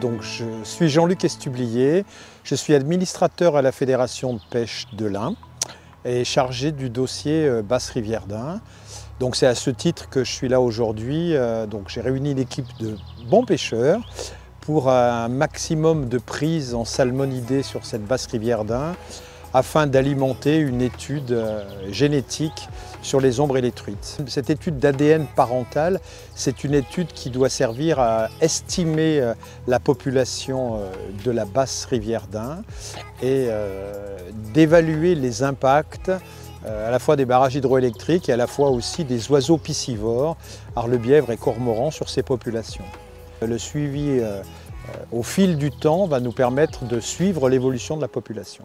Donc, je suis Jean-Luc Estublier, je suis administrateur à la Fédération de pêche de l'Ain et chargé du dossier Basse Rivière d'Ain. Donc c'est à ce titre que je suis là aujourd'hui. Donc j'ai réuni une équipe de bons pêcheurs pour un maximum de prises en salmonidés sur cette Basse Rivière d'Ain afin d'alimenter une étude génétique sur les ombres et les truites. Cette étude d'ADN parental, c'est une étude qui doit servir à estimer la population de la Basse Rivière d'Ain et d'évaluer les impacts à la fois des barrages hydroélectriques et à la fois aussi des oiseaux piscivores, arlebièvres et cormorans sur ces populations. Le suivi au fil du temps va nous permettre de suivre l'évolution de la population.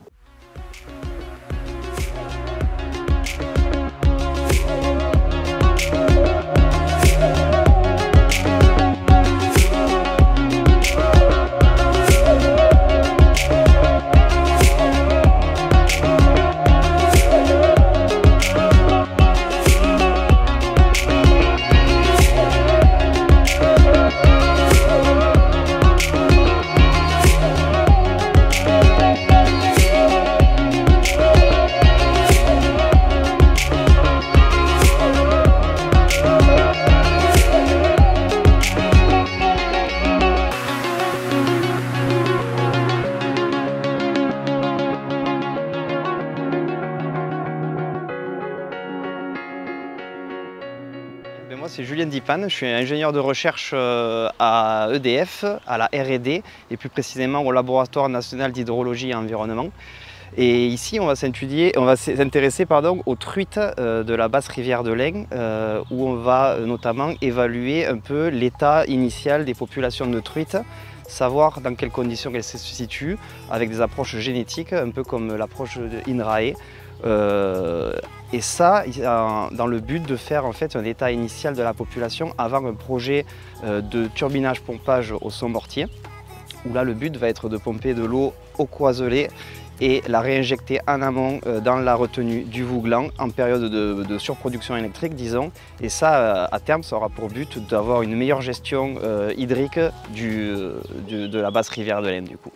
Moi c'est Julien Dipan, je suis ingénieur de recherche à EDF, à la R&D et plus précisément au Laboratoire national d'hydrologie et environnement. Et ici on va s'intéresser aux truites de la Basse Rivière de l'Ain où on va notamment évaluer un peu l'état initial des populations de truites, savoir dans quelles conditions elles se situent avec des approches génétiques un peu comme l'approche de INRAE. Et ça, dans le but de faire en fait un état initial de la population avant un projet de turbinage-pompage au son mortier, où là le but va être de pomper de l'eau au Coiselet et la réinjecter en amont dans la retenue du Vouglan en période de surproduction électrique, disons. Et ça, à terme, ça aura pour but d'avoir une meilleure gestion hydrique de la Basse Rivière de l'Ain, du coup.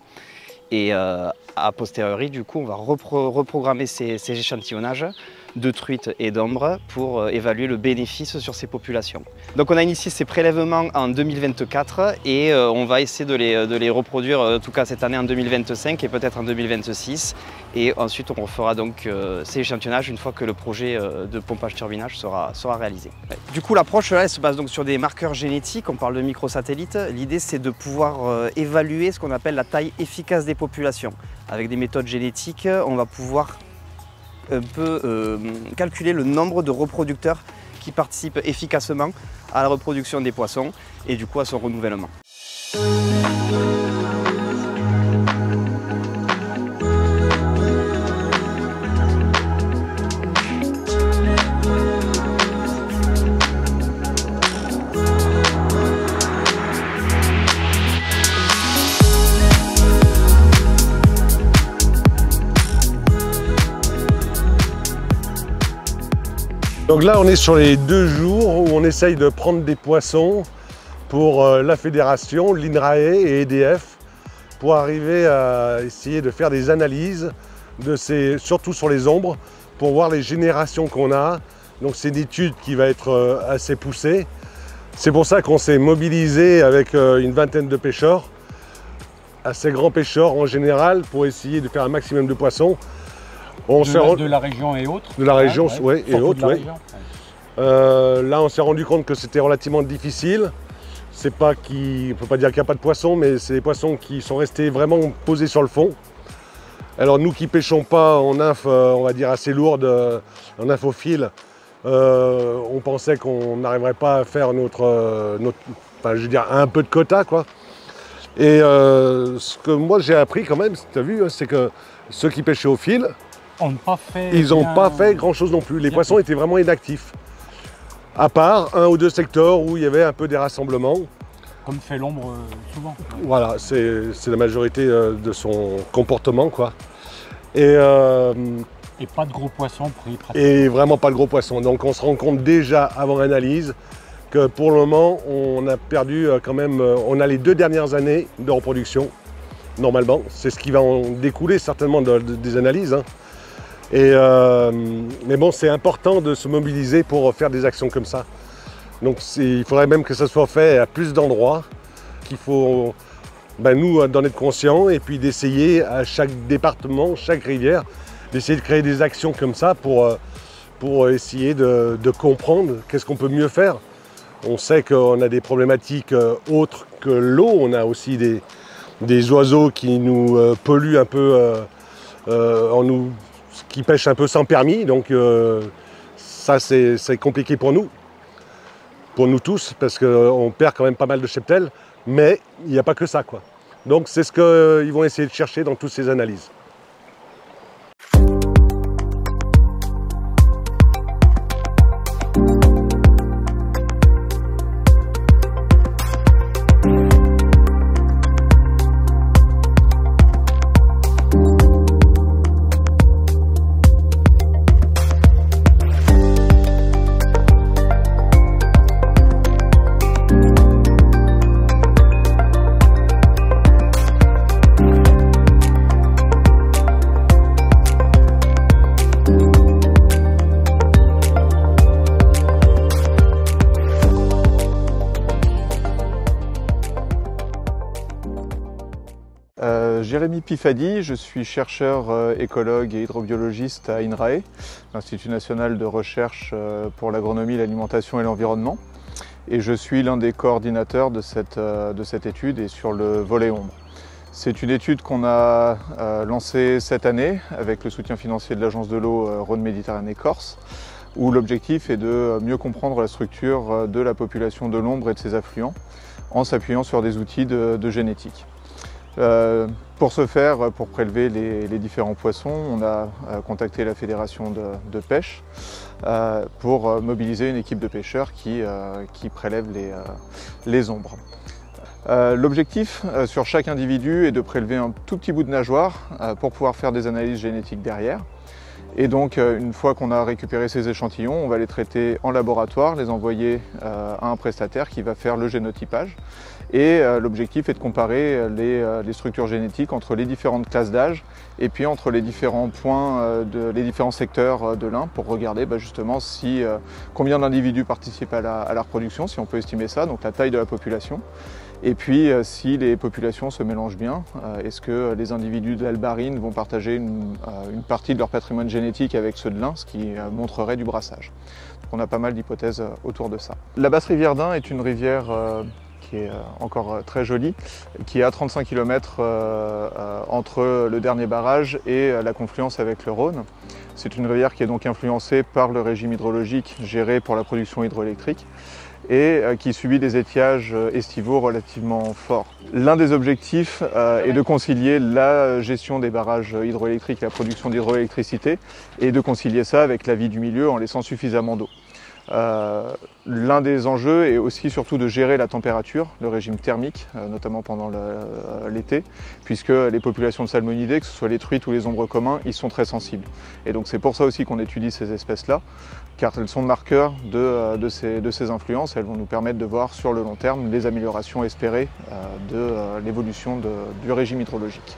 Et a posteriori, du coup, on va reprogrammer ces échantillonnages de truites et d'ombres pour évaluer le bénéfice sur ces populations. Donc on a initié ces prélèvements en 2024 et on va essayer de les reproduire en tout cas cette année en 2025 et peut-être en 2026. Et ensuite on refera donc ces échantillonnages une fois que le projet de pompage-turbinage sera réalisé. Ouais. Du coup l'approche là elle se base donc sur des marqueurs génétiques, on parle de microsatellites. L'idée c'est de pouvoir évaluer ce qu'on appelle la taille efficace des populations. Avec des méthodes génétiques, on va pouvoir calculer le nombre de reproducteurs qui participent efficacement à la reproduction des poissons et du coup à son renouvellement. Donc là on est sur les 2 jours où on essaye de prendre des poissons pour la fédération, l'INRAE et EDF pour arriver à essayer de faire des analyses, surtout sur les ombres, pour voir les générations qu'on a. Donc c'est une étude qui va être assez poussée. C'est pour ça qu'on s'est mobilisé avec une vingtaine de pêcheurs, assez grands pêcheurs en général, pour essayer de faire un maximum de poissons. De la région et autres. De la région, oui, et autres, oui. Là, on s'est rendu compte que c'était relativement difficile. C'est pas on ne peut pas dire qu'il n'y a pas de poissons, mais c'est des poissons qui sont restés vraiment posés sur le fond. Alors nous qui pêchons pas en nymphe, on va dire assez lourde, en nymphe au fil, on pensait qu'on n'arriverait pas à faire enfin, je veux dire, un peu de quota, quoi. Et ce que moi j'ai appris quand même, tu as vu, c'est que ceux qui pêchaient au fil, ils n'ont pas fait grand chose non plus. Les poissons étaient vraiment inactifs. À part un ou deux secteurs où il y avait un peu des rassemblements. Comme fait l'ombre souvent. Voilà, c'est la majorité de son comportement, quoi. Et pas de gros poissons pris pratiquement. Et vraiment pas de gros poissons. Donc on se rend compte déjà avant l'analyse que pour le moment on a perdu quand même, on a les 2 dernières années de reproduction, normalement. C'est ce qui va en découler certainement des analyses, hein. Mais bon, c'est important de se mobiliser pour faire des actions comme ça. Donc il faudrait même que ça soit fait à plus d'endroits, qu'il faut, nous, d'en être conscients et puis d'essayer à chaque département, chaque rivière, d'essayer de créer des actions comme ça pour essayer de comprendre qu'est-ce qu'on peut mieux faire. On sait qu'on a des problématiques autres que l'eau, on a aussi des oiseaux qui nous polluent un peu qui pêchent un peu sans permis, donc ça c'est compliqué pour nous tous, parce qu'on perd quand même pas mal de cheptels, mais il n'y a pas que ça, quoi. Donc c'est ce qu'ils vont essayer de chercher dans toutes ces analyses. Jérémy Pifadi, je suis chercheur écologue et hydrobiologiste à INRAE, l'Institut national de recherche pour l'agronomie, l'alimentation et l'environnement. Et je suis l'un des coordinateurs de cette étude et sur le volet ombre. C'est une étude qu'on a lancée cette année avec le soutien financier de l'Agence de l'eau Rhône-Méditerranée-Corse, où l'objectif est de mieux comprendre la structure de la population de l'ombre et de ses affluents en s'appuyant sur des outils de génétique. Pour ce faire, pour prélever les différents poissons, on a contacté la fédération de pêche pour mobiliser une équipe de pêcheurs qui prélève les ombres. L'objectif sur chaque individu est de prélever un tout petit bout de nageoire pour pouvoir faire des analyses génétiques derrière. Et donc, une fois qu'on a récupéré ces échantillons, on va les traiter en laboratoire, les envoyer à un prestataire qui va faire le génotypage. Et l'objectif est de comparer les structures génétiques entre les différentes classes d'âge et puis entre les différents points, les différents secteurs de l'Ain pour regarder justement combien d'individus participent à la reproduction, si on peut estimer ça, donc la taille de la population. Et puis si les populations se mélangent bien, est-ce que les individus de l'Albarine vont partager une partie de leur patrimoine génétique avec ceux de l'Ain, ce qui montrerait du brassage. Donc on a pas mal d'hypothèses autour de ça. La basse rivière d'Ain est une rivière qui est encore très jolie, qui est à 35 km entre le dernier barrage et la confluence avec le Rhône. C'est une rivière qui est donc influencée par le régime hydrologique géré pour la production hydroélectrique et qui subit des étiages estivaux relativement forts. L'un des objectifs est de concilier la gestion des barrages hydroélectriques et la production d'hydroélectricité et de concilier ça avec la vie du milieu en laissant suffisamment d'eau. L'un des enjeux est aussi surtout de gérer la température, le régime thermique, notamment pendant l'été, puisque les populations de salmonidés, que ce soit les truites ou les ombres communs, ils sont très sensibles. Et donc c'est pour ça aussi qu'on étudie ces espèces-là, car elles sont marqueurs de ces influences. Elles vont nous permettre de voir sur le long terme les améliorations espérées de l'évolution du régime hydrologique.